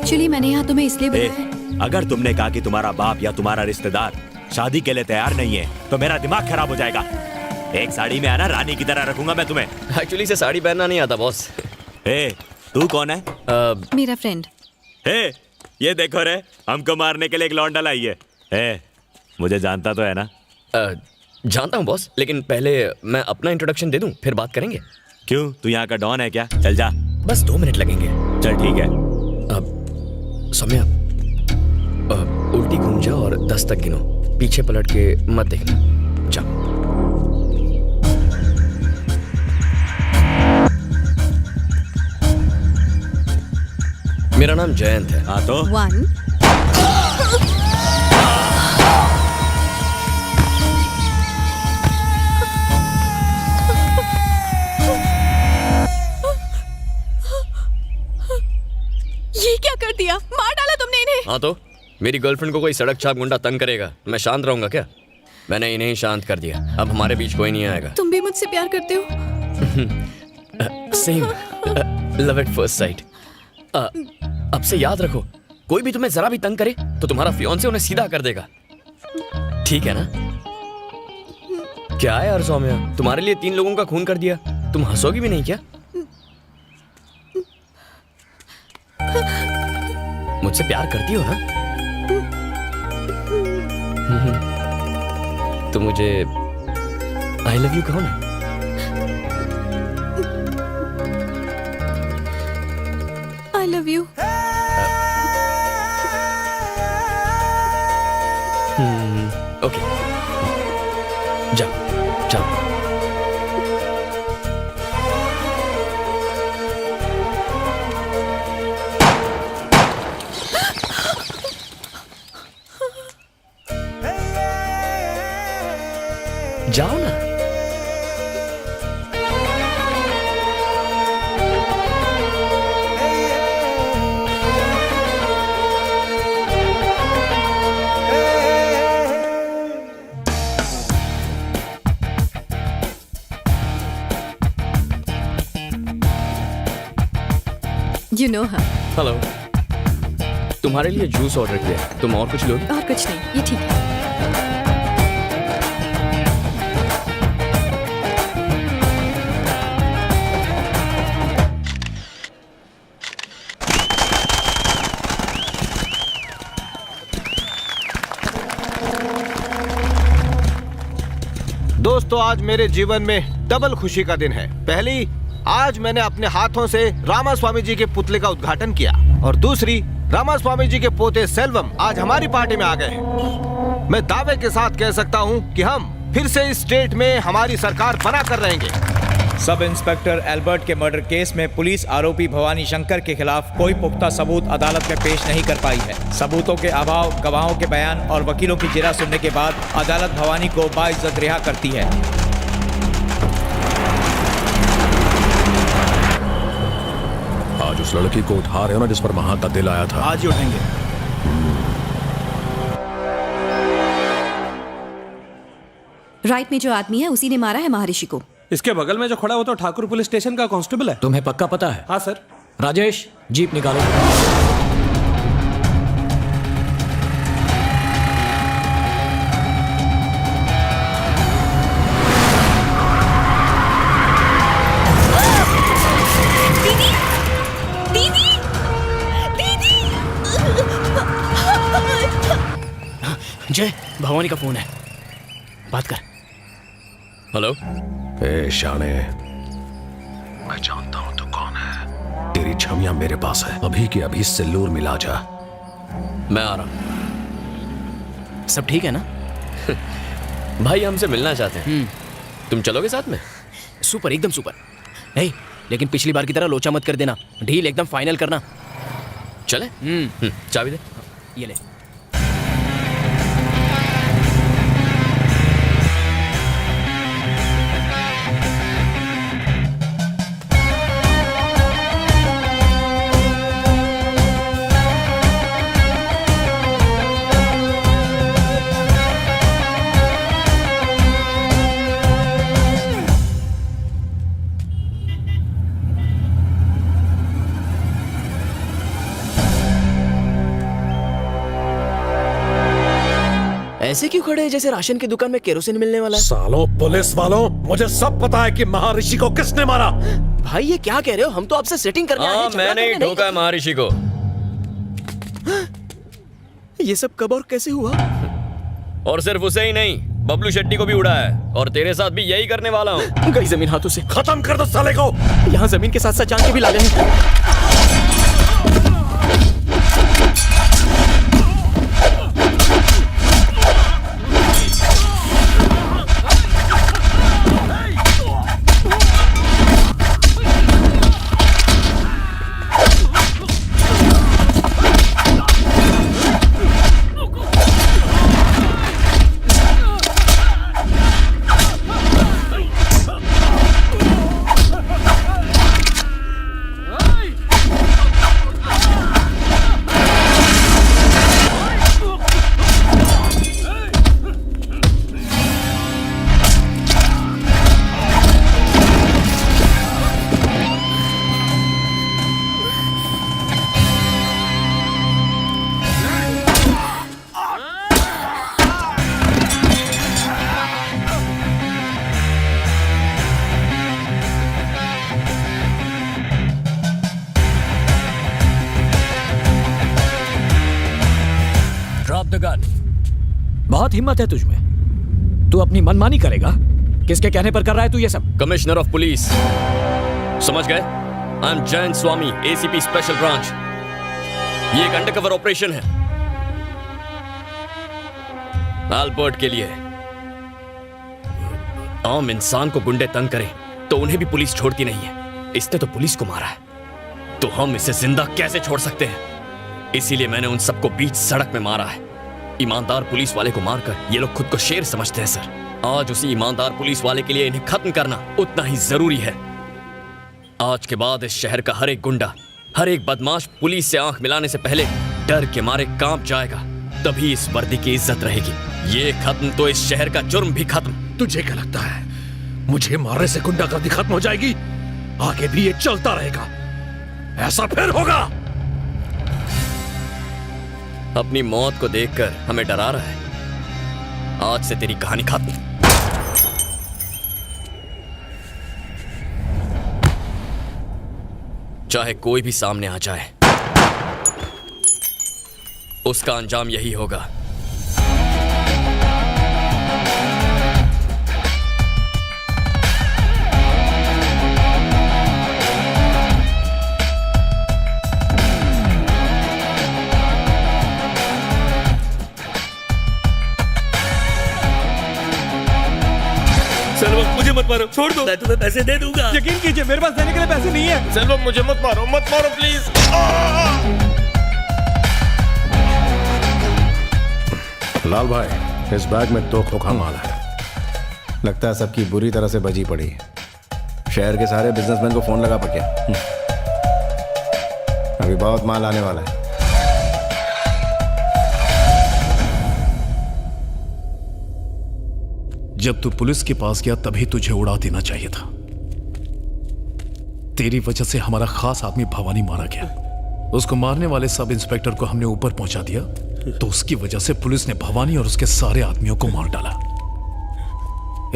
Actually मैंने यहाँ तुम्हें इसलिए बुलाया है। अगर तुमने कहा कि तुम्हारा बाप या तुम्हारा रिश्तेदार शादी के लिए तैयार नहीं है तो मेरा दिमाग खराब हो जाएगा। एक साड़ी में आना, रानी की तरह रखूंगा मैं तुम्हें। एक्चुअली से साड़ी पहनना नहीं आता बॉस। तू कौन है? मेरा फ्रेंड। ये देखो रे, हमको मारने के लिए एक लौंडा लाई है। मुझे जानता तो है ना? जानता हूँ बॉस, लेकिन पहले मैं अपना इंट्रोडक्शन दे दूं, फिर बात करेंगे। क्यों, तू यहाँ का डॉन है क्या? चल जा। बस 2 मिनट लगेंगे। चल ठीक है। सौम्या, उल्टी घूम जा और 10 तक गिनो। पीछे पलट के मत देखना। जा। मेरा नाम जयंत है। हाँ तो 1 ये क्या कर दिया? मार डाला तुमने इन्हें। हाँ तो मेरी गर्लफ्रेंड को कोई सड़क छाप गुंडा तंग करेगा, मैं शांत रहूंगा क्या? मैंने इन्हें ही शांत कर दिया। अब हमारे बीच कोई नहीं आएगा। तुम भी मुझसे प्यार करते हो? Same, love at first sight. अब से याद रखो, कोई भी तुम्हें जरा भी तंग करे तो तुम्हारा फियांसे उन्हें सीधा कर देगा, ठीक है ना? क्या है यार सौम्या, तुम्हारे लिए 3 लोगों का खून कर दिया, तुम हंसोगी भी नहीं क्या? मुझसे प्यार करती हो ना? तो मुझे आई लव यू कहो ना। I love you. ओके, जाओ जाओ। जाओ ना। You know her. हेलो, तुम्हारे लिए जूस ऑर्डर किया, तुम और कुछ लोगे? और कुछ नहीं, ये ठीक है। दोस्तों, आज मेरे जीवन में डबल खुशी का दिन है। पहली, आज मैंने अपने हाथों से रामास्वामी जी के पुतले का उद्घाटन किया, और दूसरी, रामास्वामी जी के पोते सेल्वम आज हमारी पार्टी में आ गए हैं। मैं दावे के साथ कह सकता हूं कि हम फिर से इस स्टेट में हमारी सरकार बना कर रहेंगे। सब इंस्पेक्टर एल्बर्ट के मर्डर केस में पुलिस आरोपी भवानी शंकर के खिलाफ कोई पुख्ता सबूत अदालत में पेश नहीं कर पाई है। सबूतों के अभाव, गवाहों के बयान और वकीलों की जिरह सुनने के बाद अदालत भवानी को बाइज्जत रिहा करती है। आज उस लड़की को उठा रहे हो ना जिस पर महान का दिल आया था? आज ही उठेंगे। राइट में जो आदमी है उसी ने मारा है महर्षि को। इसके बगल में जो खड़ा है वो तो ठाकुर पुलिस स्टेशन का कांस्टेबल है। तुम्हें पक्का पता है? हाँ सर। राजेश, जीप निकालो। दीदी, दीदी, दीदी। जय, भवानी का फोन है, बात कर। हेलो। ए शाने, मैं जानता हूं तू कौन है। तेरी छमिया मेरे पास है, अभी के अभी सिल्लूर मिला जा। मैं आ रहा हूं। सब ठीक है ना? भाई हमसे मिलना चाहते हैं। तुम चलोगे साथ में? सुपर, एकदम सुपर। नहीं, लेकिन पिछली बार की तरह लोचा मत कर देना, डील एकदम फाइनल करना। चले? चाबी दे। ये ले। ऐसे क्यों खड़े हैं जैसे राशन की दुकान में केरोसिन मिलने वाला है? सालों पुलिस वालों, मुझे सब पता है कि महर्षि को किसने मारा। भाई ये क्या कह रहे हो? हम तो आपसे सेटिंग करने आए हैं, हाँ, झगड़ा मैंने ही करने नहीं। ठोका है महर्षि को। ये सब कब और कैसे हुआ? और सिर्फ उसे ही नहीं, बबलू शेट्टी को भी उड़ा है, और तेरे साथ भी यही करने वाला हूँ। गई जमीन हाथों से। खत्म कर दो साले को। यहाँ जमीन के साथ साथ जान के भी लाले हैं। Drop the gun. बहुत हिम्मत है तुझ में। तू अपनी मनमानी करेगा? किसके कहने पर कर रहा है तू ये सब? कमिश्नर ऑफ पुलिस, समझ गए? I am Jayant Swami, ACP special branch. ये एक अंडरकवर ऑपरेशन है एल्बर्ट के लिए। आम इंसान को गुंडे तंग करें तो उन्हें भी पुलिस छोड़ती नहीं है। इसने तो पुलिस को मारा है, तो हम इसे जिंदा कैसे छोड़ सकते हैं? इसीलिए मैंने उन सबको बीच सड़क में मारा है। ईमानदार पुलिस वाले को मारकर ये लोग खुद को शेर समझते हैं सर। आज उसी ईमानदार पुलिस वाले के लिए इन्हें खत्म करना उतना ही जरूरी है। आज के बाद इस शहर का हर एक गुंडा, हर एक बदमाश पुलिस से आंख मिलाने से पहले डर के मारे कांप जाएगा। तभी इस वर्दी की इज्जत रहेगी। ये खत्म तो इस शहर का जुर्म भी खत्म। तुझे क्या लगता है मुझे मारने से गुंडागर्दी खत्म हो जाएगी? आगे भी ये चलता रहेगा। ऐसा फिर होगा। अपनी मौत को देखकर हमें डरा रहा है। आज से तेरी कहानी खत्म। चाहे कोई भी सामने आ जाए, उसका अंजाम यही होगा। सेल्वम मुझे मत मारो, छोड़ दो, मैं तुम्हें पैसे दे दूंगा। यकीन कीजिए मेरे पास देने के लिए पैसे नहीं है। सेल्वम मुझे मत मारो प्लीज। लाल भाई, इस बैग में 2 खोखा माल है। लगता है सबकी बुरी तरह से बजी पड़ी है। शहर के सारे बिजनेसमैन को फोन लगा पके। अभी बहुत माल आने वाला है। जब तू पुलिस के पास गया तभी तुझे उड़ा देना चाहिए था। तेरी वजह से हमारा खास आदमी भवानी मारा गया। उसको मारने वाले सब इंस्पेक्टर को हमने ऊपर पहुंचा दिया, तो उसकी वजह से पुलिस ने भवानी और उसके सारे आदमियों को मार डाला।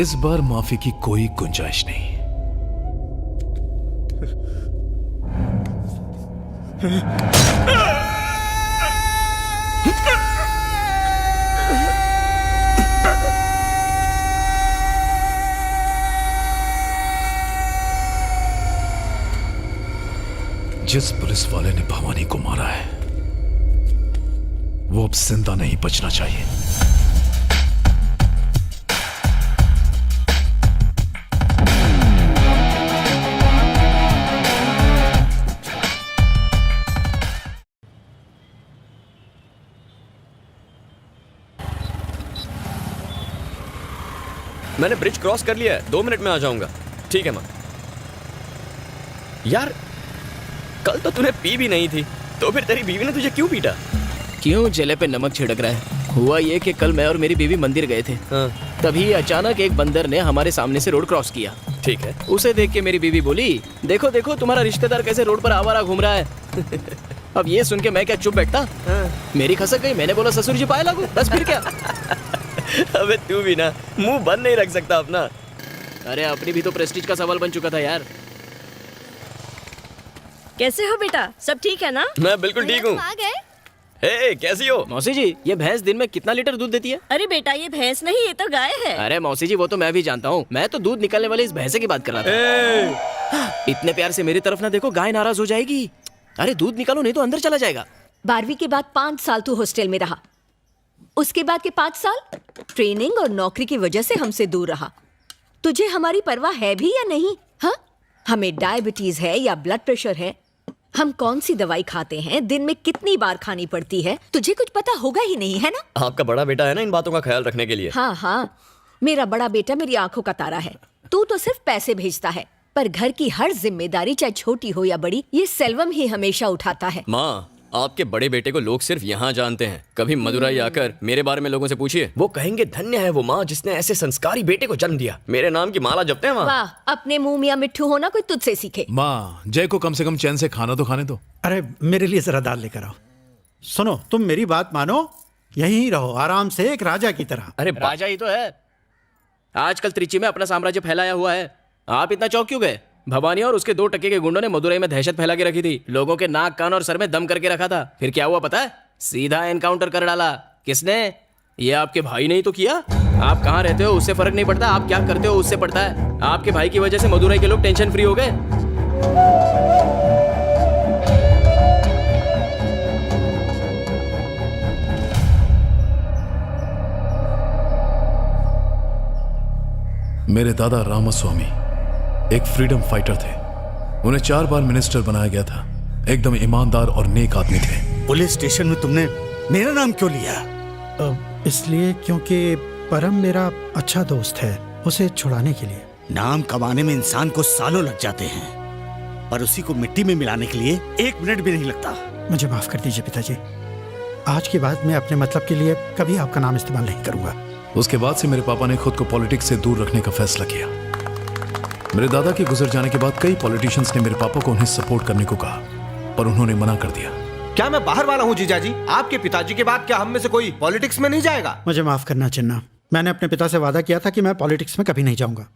इस बार माफी की कोई गुंजाइश नहीं। जिस पुलिस वाले ने भवानी को मारा है वो अब जिंदा नहीं बचना चाहिए। मैंने ब्रिज क्रॉस कर लिया है, 2 मिनट में आ जाऊंगा। ठीक है मां। यार कल तो तूने पी भी नहीं थी, तो फिर तेरी बीवी ने तुझे क्यों पीटा? क्यों जले पे नमक छिड़क रहा है? हुआ ये कि कल मैं और मेरी बीवी मंदिर गए थे। हाँ। तभी अचानक एक बंदर ने हमारे सामने से रोड क्रॉस किया। ठीक है। उसे देख के मेरी बीवी बोली, देखो देखो तुम्हारा रिश्तेदार कैसे रोड पर आवारा घूम रहा है। अब ये सुन के मैं क्या चुप बैठता? मेरी खसक गई। मैंने बोला ससुर जी पाए लागू, बस फिर क्या। अबे तू भी ना मुंह बंद नहीं रख सकता अपना। अरे अपनी भी तो प्रेस्टीज का सवाल बन चुका था यार। कैसे हो बेटा, सब ठीक है ना? मैं बिल्कुल ठीक हूँ। आ गए? हे कैसी हो? मौसी जी, ये भैंस दिन में कितना लीटर दूध देती है? अरे बेटा, ये भैंस नहीं, ये तो गाय है। अरे मौसी जी, वो तो मैं भी जानता हूँ। मैं तो दूध निकालने वाले इस भैंसे की बात कर रहा था। इतने प्यार से मेरी तरफ ना देखो, गाय नाराज हो जाएगी। अरे दूध निकालो, नहीं तो अंदर चला जाएगा। 12वीं के बाद 5 साल तू हॉस्टल में रहा, उसके बाद के 5 साल ट्रेनिंग और नौकरी की वजह से हमसे दूर रहा। तुझे हमारी परवाह है भी या नहीं? हाँ, हमें डायबिटीज है या ब्लड प्रेशर है, हम कौन सी दवाई खाते हैं, दिन में कितनी बार खानी पड़ती है, तुझे कुछ पता होगा ही नहीं, है ना? आपका बड़ा बेटा है ना इन बातों का ख्याल रखने के लिए। हाँ हाँ, मेरा बड़ा बेटा मेरी आंखों का तारा है। तू तो सिर्फ पैसे भेजता है, पर घर की हर जिम्मेदारी चाहे छोटी हो या बड़ी, ये सेल्वम ही हमेशा उठाता है। माँ, आपके बड़े बेटे को लोग सिर्फ यहाँ जानते हैं। कभी मदुरई आकर मेरे बारे में लोगों से पूछिए, वो कहेंगे धन्य है वो माँ जिसने ऐसे संस्कारी बेटे को जन्म दिया। मेरे नाम की माला जपते हैं वहाँ। वाह, अपने मुंह मियां मिट्ठू होना कोई तुझसे सीखे। माँ, जय को कम से कम चैन से खाना तो खाने दो। अरे मेरे लिए जरा दाल लेकर आओ। सुनो, तुम मेरी बात मानो, यहीं रहो आराम से एक राजा की तरह। अरे राजा ही तो है। आजकल त्रिची में अपना साम्राज्य फैलाया हुआ है। आप इतना चौंक क्यों गए? भवानी और उसके 2 टके के गुंडों ने मदुरई में दहशत फैला के रखी थी। लोगों के नाक, कान और सर में दम करके रखा था। फिर क्या हुआ पता है? सीधा एनकाउंटर कर डाला। किसने? ये आपके भाई ने ही तो किया। आप कहाँ रहते हो उससे फर्क नहीं पड़ता, आप क्या करते हो उससे पड़ता है। आपके भाई की वजह से मदुरई के लोग टेंशन फ्री हो गए। मेरे दादा रामास्वामी एक फ्रीडम फाइटर थे। उन्हें 4 बार मिनिस्टर बनाया गया था। एकदम ईमानदार और नेक आदमी थे। पुलिस स्टेशन में तुमने मेरा नाम क्यों लिया? इसलिए क्योंकि परम मेरा अच्छा दोस्त है, उसे छुड़ाने के लिए। नाम कमाने में इंसान को सालों लग जाते हैं, पर उसी को मिट्टी में मिलाने के लिए 1 मिनट भी नहीं लगता। मुझे माफ कर दीजिए पिताजी, आज के बाद मैं अपने मतलब के लिए कभी आपका नाम इस्तेमाल नहीं करूंगा। उसके बाद से मेरे पापा ने खुद को पॉलिटिक्स से दूर रखने का फैसला किया। मेरे दादा के गुजर जाने के बाद कई पॉलिटिशियंस ने मेरे पापा को उन्हें सपोर्ट करने को कहा, पर उन्होंने मना कर दिया। क्या मैं बाहर वाला हूँ जीजाजी? आपके पिताजी के बाद क्या हम में से कोई पॉलिटिक्स में नहीं जाएगा? मुझे माफ करना चिन्ना, मैंने अपने पिता से वादा किया था कि मैं पॉलिटिक्स में कभी नहीं जाऊंगा।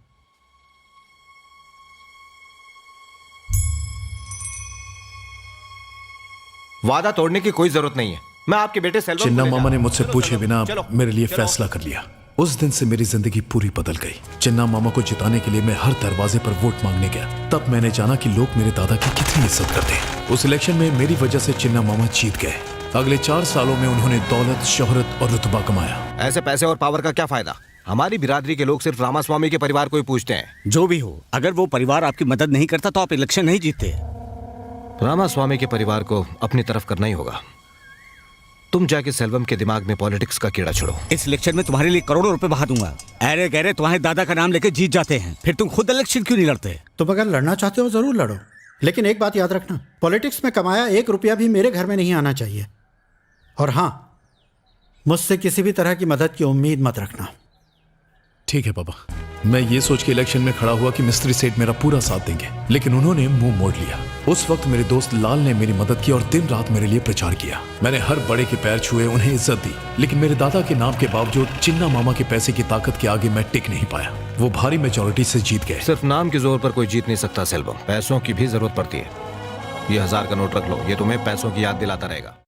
वादा तोड़ने की कोई जरूरत नहीं है। मैं आपके बेटे सेल्वम को चिन्ना ले मामा ने जाऊंगा। मुझसे पूछे बिना मेरे लिए फैसला कर लिया। उस दिन से मेरी जिंदगी पूरी बदल गई। चिन्ना मामा को जिताने के लिए मैं हर दरवाजे पर वोट मांगने गया। तब मैंने जाना कि लोग मेरे दादा की कितनी इज्जत करते हैं। उस इलेक्शन में मेरी वजह से चिन्ना मामा जीत गए। अगले 4 सालों में उन्होंने दौलत, शोहरत और रुतबा कमाया। ऐसे पैसे और पावर का क्या फायदा? हमारी बिरादरी के लोग सिर्फ रामास्वामी के परिवार को ही पूछते हैं। जो भी हो, अगर वो परिवार आपकी मदद नहीं करता तो आप इलेक्शन नहीं जीतते। रामास्वामी के परिवार को अपनी तरफ करना ही होगा। तुम जाके सेल्वम के दिमाग में पॉलिटिक्स का कीड़ा छोड़ो। इस इलेक्शन में तुम्हारे लिए करोड़ों रुपए बहा दूंगा। अरे गहरे तुम्हारे दादा का नाम लेके जीत जाते हैं, फिर तुम खुद इलेक्शन क्यों नहीं लड़ते? तुम अगर लड़ना चाहते हो जरूर लड़ो, लेकिन एक बात याद रखना, पॉलिटिक्स में कमाया 1 रुपया भी मेरे घर में नहीं आना चाहिए। और हाँ, मुझसे किसी भी तरह की मदद की उम्मीद मत रखना। ठीक है पापा। मैं ये सोच के इलेक्शन में खड़ा हुआ कि मिस्त्री सेठ मेरा पूरा साथ देंगे, लेकिन उन्होंने मुंह मोड़ लिया। उस वक्त मेरे दोस्त लाल ने मेरी मदद की और दिन रात मेरे लिए प्रचार किया। मैंने हर बड़े के पैर छुए, उन्हें इज्जत दी, लेकिन मेरे दादा के नाम के बावजूद चिन्ना मामा के पैसे की ताकत के आगे मैं टिक नहीं पाया। वो भारी मेजोरिटी से जीत गए। सिर्फ नाम के जोर पर कोई जीत नहीं सकता सेल्वम, पैसों की भी जरूरत पड़ती है। ये 1000 का नोट रख लो, ये तुम्हें पैसों की याद दिलाता रहेगा।